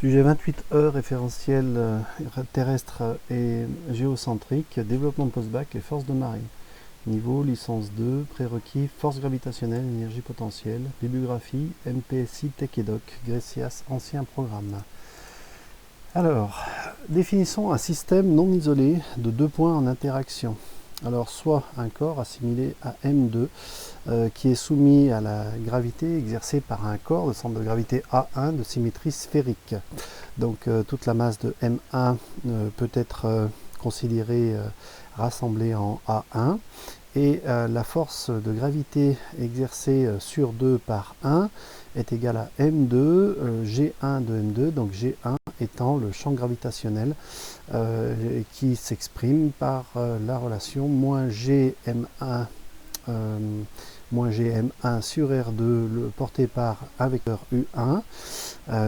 Sujet 28E, référentiel terrestre et géocentrique, développement de post-bac et forces de marée. Niveau, licence 2, prérequis, force gravitationnelle, énergie potentielle, bibliographie, MPSI, Tech et Doc, Grecias, ancien programme. Alors, définissons un système non isolé de deux points en interaction. Alors, soit un corps assimilé à M2 qui est soumis à la gravité exercée par un corps de centre de gravité A1 de symétrie sphérique. Donc, toute la masse de M1 peut être considérée rassemblée en A1 et la force de gravité exercée sur 2 par 1 est égale à M2, G1 de M2, donc G1 étant le champ gravitationnel qui s'exprime par la relation moins GM1 moins GM1 sur R2 porté par un vecteur U1.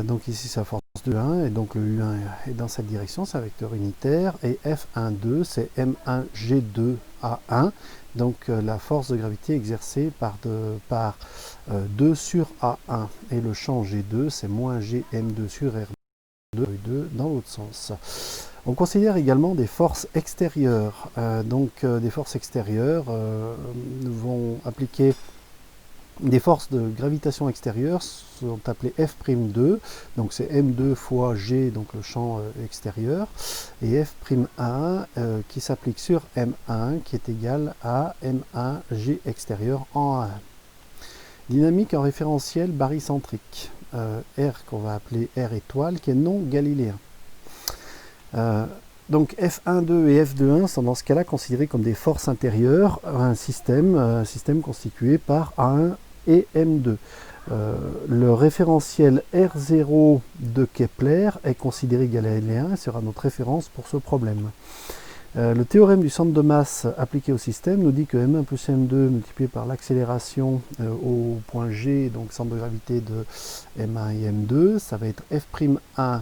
Donc ici c'est la force de U1 et donc le U1 est dans cette direction, c'est un vecteur unitaire. Et F12 c'est M1G2A1, donc la force de gravité exercée par 2 sur A1. Et le champ G2 c'est moins GM2 sur R2 dans l'autre sens. On considère également des forces extérieures. Des forces extérieures vont appliquer des forces de gravitation extérieure, sont appelées F'2, donc c'est M2 fois G, donc le champ extérieur, et F'1 qui s'applique sur M1, qui est égal à M1G extérieur en A1. Dynamique en référentiel barycentrique, R qu'on va appeler R étoile, qui est non galiléen. Donc F12 et F21 sont dans ce cas-là considérés comme des forces intérieures à un système constitué par A1 et M2. Le référentiel R0 de Kepler est considéré galiléen et sera notre référence pour ce problème. Le théorème du centre de masse appliqué au système nous dit que M1 plus M2 multiplié par l'accélération au point G, donc centre de gravité de M1 et M2, ça va être F'1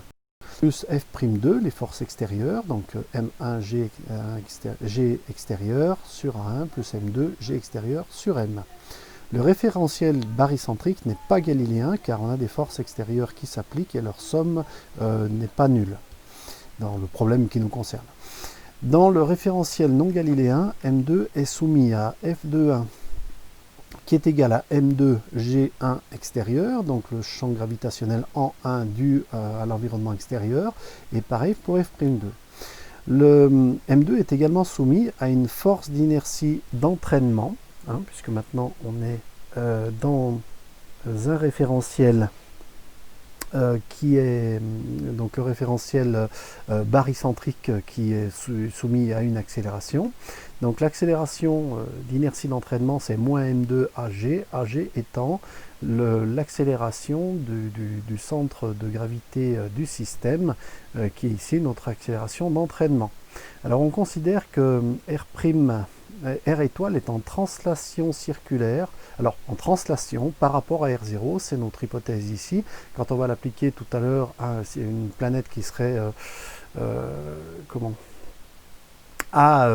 plus F'2, les forces extérieures, donc M1 G extérieur sur A1 plus M2 G extérieur sur M. Le référentiel barycentrique n'est pas galiléen car on a des forces extérieures qui s'appliquent et leur somme n'est pas nulle dans le problème qui nous concerne. Dans le référentiel non galiléen, M2 est soumis à F'1 qui est égal à M2 G1 extérieur, donc le champ gravitationnel en 1 dû à l'environnement extérieur, et pareil pour F'2. Le M2 est également soumis à une force d'inertie d'entraînement, puisque maintenant on est dans un référentiel qui est donc le référentiel barycentrique qui est soumis à une accélération. Donc l'accélération d'inertie d'entraînement c'est moins M2 AG, AG étant l'accélération du centre de gravité du système qui est ici notre accélération d'entraînement. Alors on considère que R étoile est en translation circulaire. Alors en translation par rapport à R0, c'est notre hypothèse ici. Quand on va l'appliquer tout à l'heure à une planète qui serait à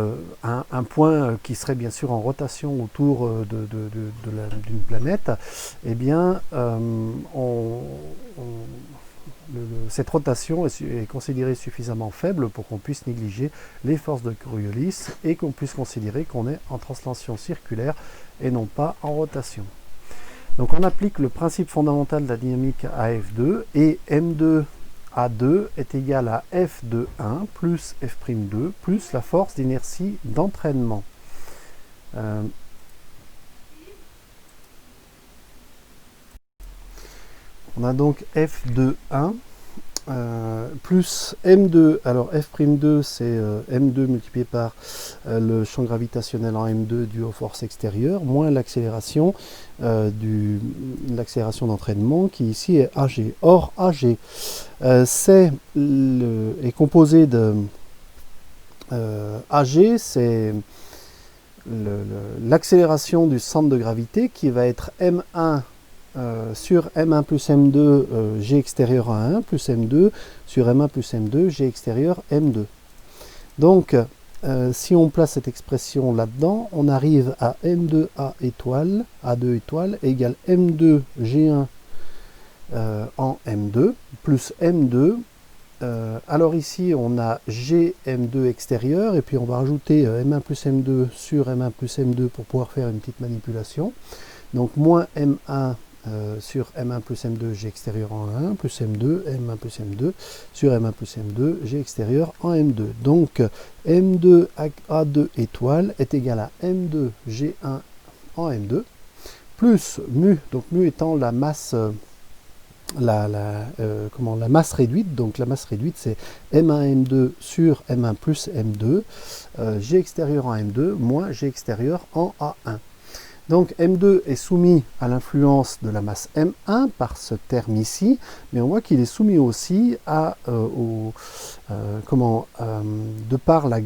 un point qui serait bien sûr en rotation autour d'une planète, eh bien cette rotation est considérée suffisamment faible pour qu'on puisse négliger les forces de Coriolis et qu'on puisse considérer qu'on est en translation circulaire et non pas en rotation. Donc on applique le principe fondamental de la dynamique à F2 et M2 A2 est égal à F'1 plus F'2 plus la force d'inertie d'entraînement. On a donc F'1 plus M2, alors F'2 c'est M2 multiplié par le champ gravitationnel en M2 dû aux forces extérieures, moins l'accélération d'entraînement qui ici est AG. Or AG est composé de AG, c'est l'accélération du centre de gravité qui va être M1 sur M1 plus M2 G extérieur à 1 plus M2 sur M1 plus M2 G extérieur M2. Donc si on place cette expression là-dedans, on arrive à M2 A étoile, A2 étoile égale M2 G1 en M2, plus M2. Alors ici, on a GM2 extérieur, et puis on va rajouter M1 plus M2 sur M1 plus M2 pour pouvoir faire une petite manipulation. Donc moins M1 sur M1 plus M2, G extérieur en 1, plus M2, M1 plus M2, sur M1 plus M2, G extérieur en M2. Donc M2 A2 étoile est égal à M2 G1 en M2, plus mu, donc mu étant la masse, la masse réduite, donc la masse réduite c'est M1 M2 sur M1 plus M2, G extérieur en M2, moins G extérieur en A1. Donc M2 est soumis à l'influence de la masse M1 par ce terme ici, mais on voit qu'il est soumis aussi à, de par la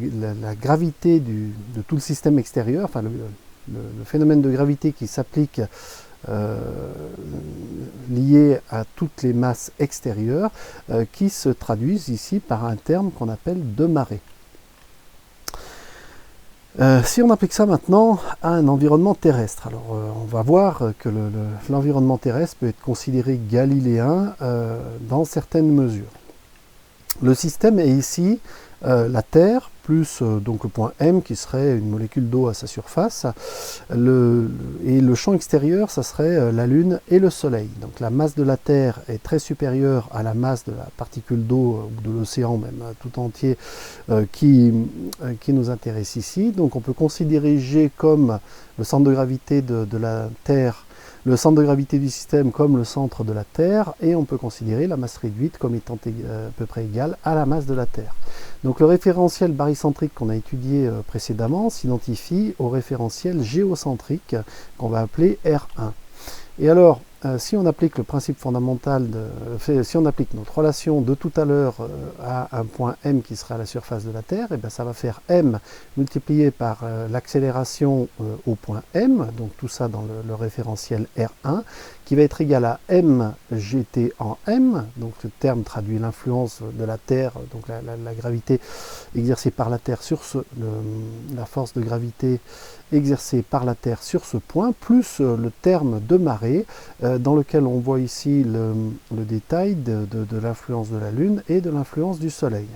gravité de tout le système extérieur, enfin le phénomène de gravité qui s'applique lié à toutes les masses extérieures, qui se traduisent ici par un terme qu'on appelle de marée. Si on applique ça maintenant à un environnement terrestre, alors on va voir que l'environnement terrestre peut être considéré galiléen dans certaines mesures. Le système est ici la Terre plus donc le point M qui serait une molécule d'eau à sa surface, et le champ extérieur ça serait la Lune et le Soleil. Donc la masse de la Terre est très supérieure à la masse de la particule d'eau ou de l'océan même tout entier qui nous intéresse ici. Donc on peut considérer G comme le centre de gravité de la Terre, le centre de gravité du système comme le centre de la Terre, et on peut considérer la masse réduite comme étant à peu près égale à la masse de la Terre. Donc le référentiel barycentrique qu'on a étudié précédemment s'identifie au référentiel géocentrique qu'on va appeler R1. Et alors, si on applique le principe fondamental, si on applique notre relation de tout à l'heure à un point M qui serait à la surface de la Terre, et bien ça va faire M multiplié par l'accélération au point M, donc tout ça dans le référentiel R1, qui va être égal à mgt en M, donc ce terme traduit l'influence de la Terre, donc la gravité exercée par la Terre sur la force de gravité exercée par la Terre sur ce point, plus le terme de marée, dans lequel on voit ici le détail de l'influence de la Lune et de l'influence du Soleil.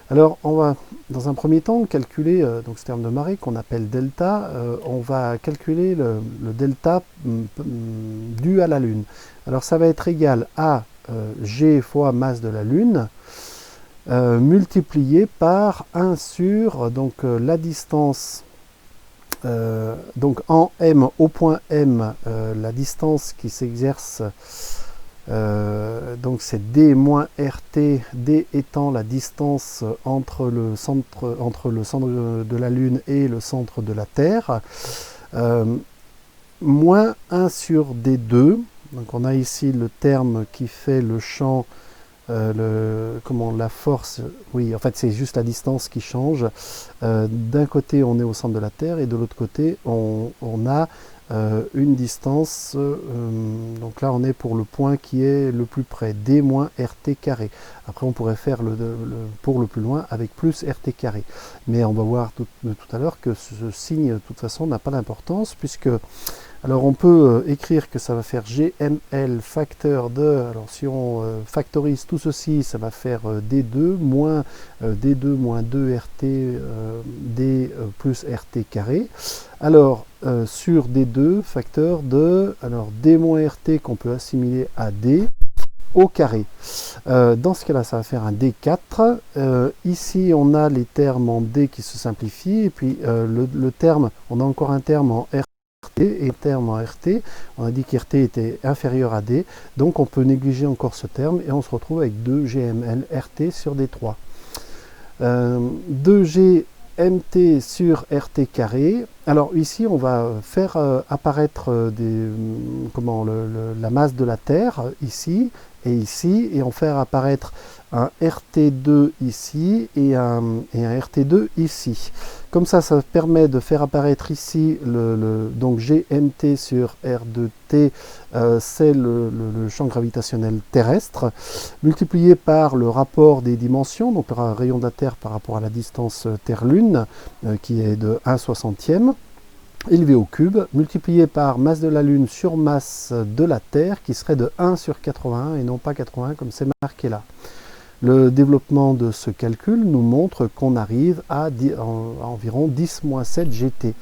Alors on va dans un premier temps calculer donc ce terme de marée qu'on appelle delta, on va calculer le delta dû à la Lune. Alors ça va être égal à G fois masse de la Lune, multiplié par 1 sur donc, la distance, donc en M, au point M, la distance qui s'exerce, donc c'est D moins RT, D étant la distance entre le centre de la Lune et le centre de la Terre, moins 1 sur D2, donc on a ici le terme qui fait le champ, la force, oui, en fait c'est juste la distance qui change. D'un côté on est au centre de la Terre et de l'autre côté on a une distance, donc là on est pour le point qui est le plus près, D moins RT carré. Après on pourrait faire pour le plus loin avec plus RT carré. Mais on va voir tout à l'heure que ce signe de toute façon n'a pas d'importance, puisque alors on peut écrire que ça va faire GML facteur de, alors si on factorise tout ceci, ça va faire D2 moins 2RT D plus RT carré. Alors sur D2 facteur de, alors D moins RT qu'on peut assimiler à D au carré. Dans ce cas-là, ça va faire un D4. Ici, on a les termes en D qui se simplifient, et puis le terme, on a encore un terme en RT et un terme en RT. On a dit qu'RT était inférieur à D, donc on peut négliger encore ce terme, et on se retrouve avec 2GML RT sur D3. 2GMT sur RT carré. Alors ici, on va faire apparaître la masse de la Terre, ici, et ici, et on faire apparaître un RT2 ici et un RT2 ici. Comme ça permet de faire apparaître ici donc GMT sur R2T, c'est le champ gravitationnel terrestre, multiplié par le rapport des dimensions, donc le rayon de la Terre par rapport à la distance Terre-Lune, qui est de 1/60e. élevé au cube, multiplié par masse de la Lune sur masse de la Terre, qui serait de 1 sur 81 et non pas 80 comme c'est marqué là. Le développement de ce calcul nous montre qu'on arrive à environ 10-7 GT.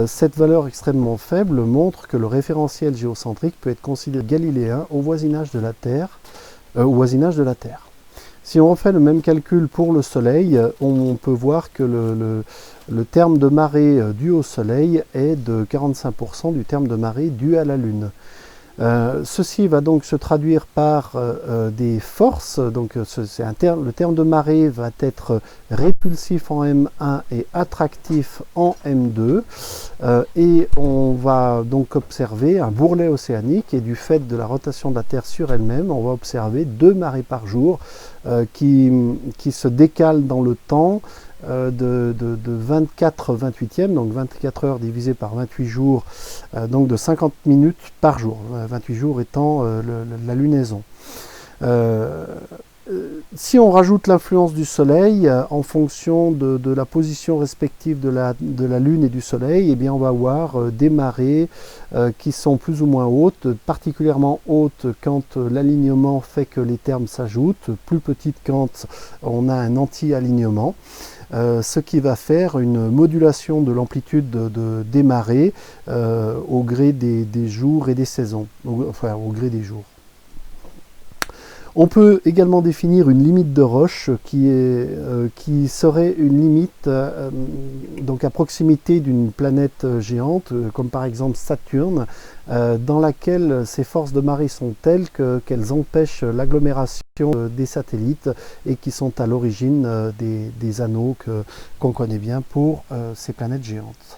Cette valeur extrêmement faible montre que le référentiel géocentrique peut être considéré galiléen au voisinage de la Terre. Si on refait le même calcul pour le Soleil, on peut voir que le terme de marée dû au Soleil est de 45% du terme de marée dû à la Lune. Ceci va donc se traduire par des forces, donc le terme de marée va être répulsif en M1 et attractif en M2, et on va donc observer un bourrelet océanique, et du fait de la rotation de la Terre sur elle-même, on va observer 2 marées par jour qui se décalent dans le temps de 24/28e, donc 24 heures divisé par 28 jours, donc de 50 minutes par jour, 28 jours étant la lunaison. Si on rajoute l'influence du Soleil en fonction de la position respective de la Lune et du Soleil, eh bien on va avoir des marées qui sont plus ou moins hautes, particulièrement hautes quand l'alignement fait que les termes s'ajoutent, plus petites quand on a un anti-alignement. Ce qui va faire une modulation de l'amplitude des marées au gré des jours et des saisons, enfin au gré des jours. On peut également définir une limite de Roche qui serait une limite donc à proximité d'une planète géante, comme par exemple Saturne, dans laquelle ces forces de marée sont telles qu'elles empêchent l'agglomération des satellites et qui sont à l'origine des anneaux qu'on connaît bien pour ces planètes géantes.